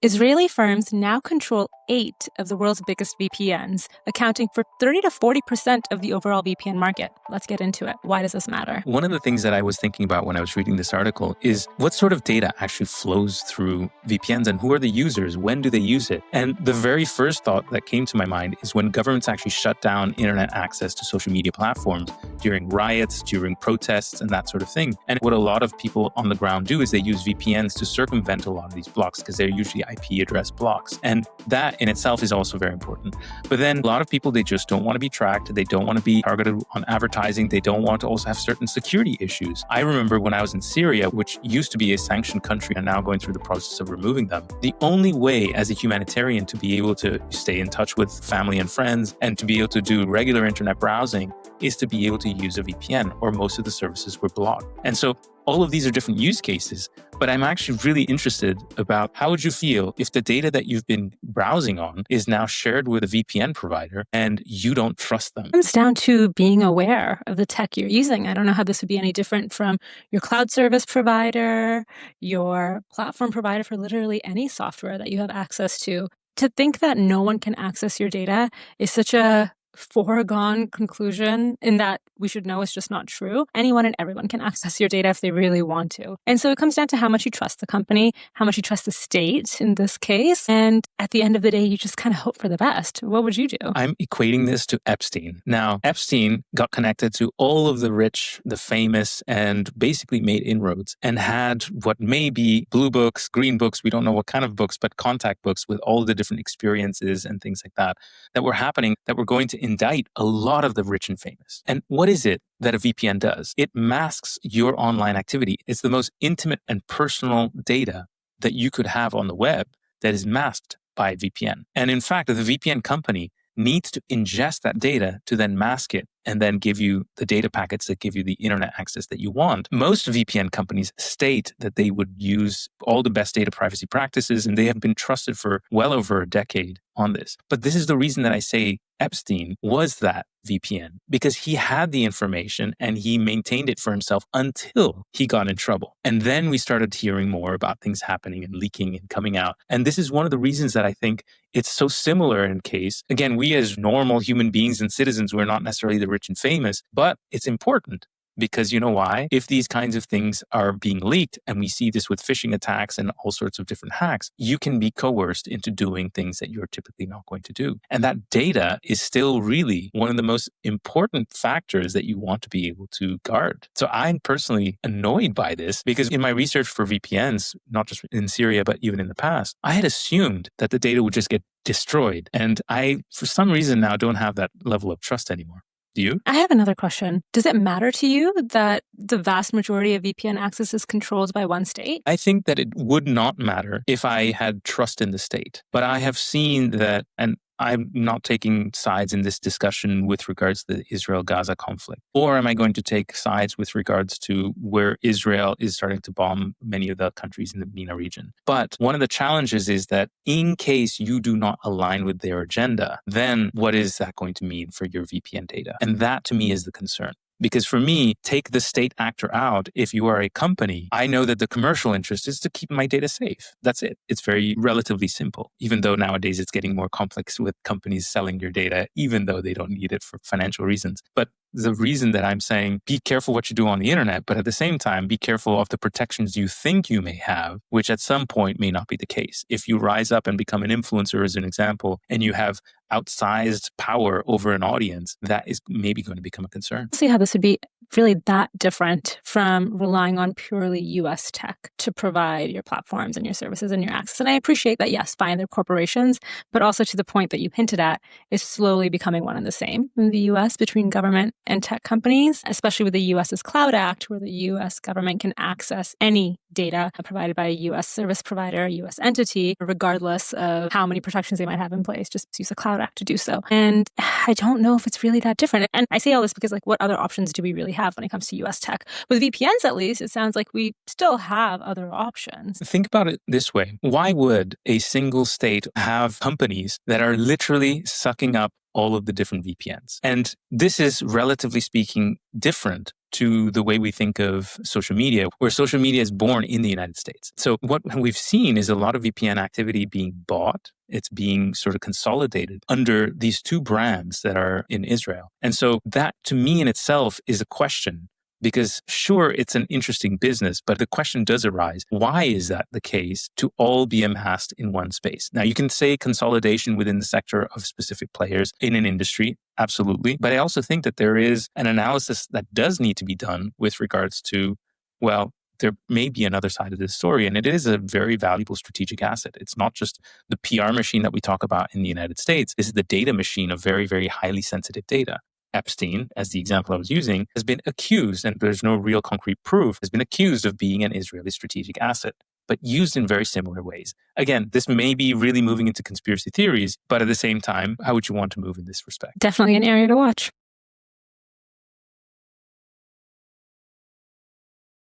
Israeli firms now control 8 of the world's biggest VPNs, accounting for 30 to 40% of the overall VPN market. Let's get into it. Why does this matter? One of the things that I was thinking about when I was reading this article is what sort of data actually flows through VPNs and who are the users? When do they use it? And the very first thought that came to my mind is when governments actually shut down internet access to social media platforms during riots, during protests, and that sort of thing. And what a lot of people on the ground do is they use VPNs to circumvent a lot of these blocks because they're usually IP address blocks. And that in itself is also very important. But then a lot of people, they just don't want to be tracked. They don't want to be targeted on advertising. They don't want to also have certain security issues. I remember when I was in Syria, which used to be a sanctioned country and now going through the process of removing them, the only way as a humanitarian to be able to stay in touch with family and friends and to be able to do regular internet browsing is to be able to use a VPN, or most of the services were blocked. And so all of these are different use cases, but I'm actually really interested about how would you feel if the data that you've been browsing on is now shared with a VPN provider and you don't trust them? It comes down to being aware of the tech you're using. I don't know how this would be any different from your cloud service provider, your platform provider for literally any software that you have access to. To think that no one can access your data is such a foregone conclusion in that we should know it's just not true. Anyone and everyone can access your data if they really want to. And so it comes down to how much you trust the company, how much you trust the state in this case. And at the end of the day, you just kind of hope for the best. What would you do? I'm equating this to Epstein. Now, Epstein got connected to all of the rich, the famous, and basically made inroads and had what may be blue books, green books, we don't know what kind of books, but contact books with all the different experiences and things like that were happening, that were going to indict a lot of the rich and famous. And what is it that a VPN does? It masks your online activity. It's the most intimate and personal data that you could have on the web that is masked by a VPN. And in fact, the VPN company needs to ingest that data to then mask it and then give you the data packets that give you the internet access that you want. Most VPN companies state that they would use all the best data privacy practices, and they have been trusted for well over a decade on this. But this is the reason that I say Epstein was that VPN, because he had the information and he maintained it for himself until he got in trouble. And then we started hearing more about things happening and leaking and coming out. And this is one of the reasons that I think it's so similar in case. Again, we as normal human beings and citizens, we're not necessarily the rich and famous, but it's important. Because you know why? If these kinds of things are being leaked, and we see this with phishing attacks and all sorts of different hacks, you can be coerced into doing things that you're typically not going to do. And that data is still really one of the most important factors that you want to be able to guard. So I'm personally annoyed by this because in my research for VPNs, not just in Syria, but even in the past, I had assumed that the data would just get destroyed. And I, for some reason now, don't have that level of trust anymore. Do you? I have another question. Does it matter to you that the vast majority of VPN access is controlled by one state? I think that it would not matter if I had trust in the state. But I have seen that, and I'm not taking sides in this discussion with regards to the Israel-Gaza conflict. Or am I going to take sides with regards to where Israel is starting to bomb many of the countries in the MENA region? But one of the challenges is that in case you do not align with their agenda, then what is that going to mean for your VPN data? And that to me is the concern. Because for me, take the state actor out. If you are a company, I know that the commercial interest is to keep my data safe. That's it. It's very relatively simple, even though nowadays it's getting more complex with companies selling your data, even though they don't need it for financial reasons. But the reason that I'm saying be careful what you do on the internet, but at the same time, be careful of the protections you think you may have, which at some point may not be the case. If you rise up and become an influencer, as an example, and you have outsized power over an audience, that is maybe going to become a concern. See how this would be really that different from relying on purely US tech to provide your platforms and your services and your access. And I appreciate that, yes, fine, they're corporations, but also to the point that you hinted at is slowly becoming one and the same in the US between government and tech companies, especially with the US's Cloud Act, where the US government can access any data provided by a US service provider, a US entity, regardless of how many protections they might have in place, just use the Cloud Act to do so. And I don't know if it's really that different. And I say all this because, like, what other options do we really have when it comes to US tech? With VPNs, at least, it sounds like we still have other options. Think about it this way. Why would a single state have companies that are literally sucking up all of the different VPNs? And this is, relatively speaking, different to the way we think of social media, where social media is born in the United States. So what we've seen is a lot of VPN activity being bought. It's being sort of consolidated under these two brands that are in Israel. And so that, to me in itself, is a question. Because sure, it's an interesting business, but the question does arise, why is that the case to all be amassed in one space? Now, you can say consolidation within the sector of specific players in an industry, absolutely. But I also think that there is an analysis that does need to be done with regards to, well, there may be another side of this story, and it is a very valuable strategic asset. It's not just the PR machine that we talk about in the United States. This is the data machine of very, very highly sensitive data. Epstein, as the example I was using, has been accused, and there's no real concrete proof, has been accused of being an Israeli strategic asset, but used in very similar ways. Again, this may be really moving into conspiracy theories, but at the same time, how would you want to move in this respect? Definitely an area to watch.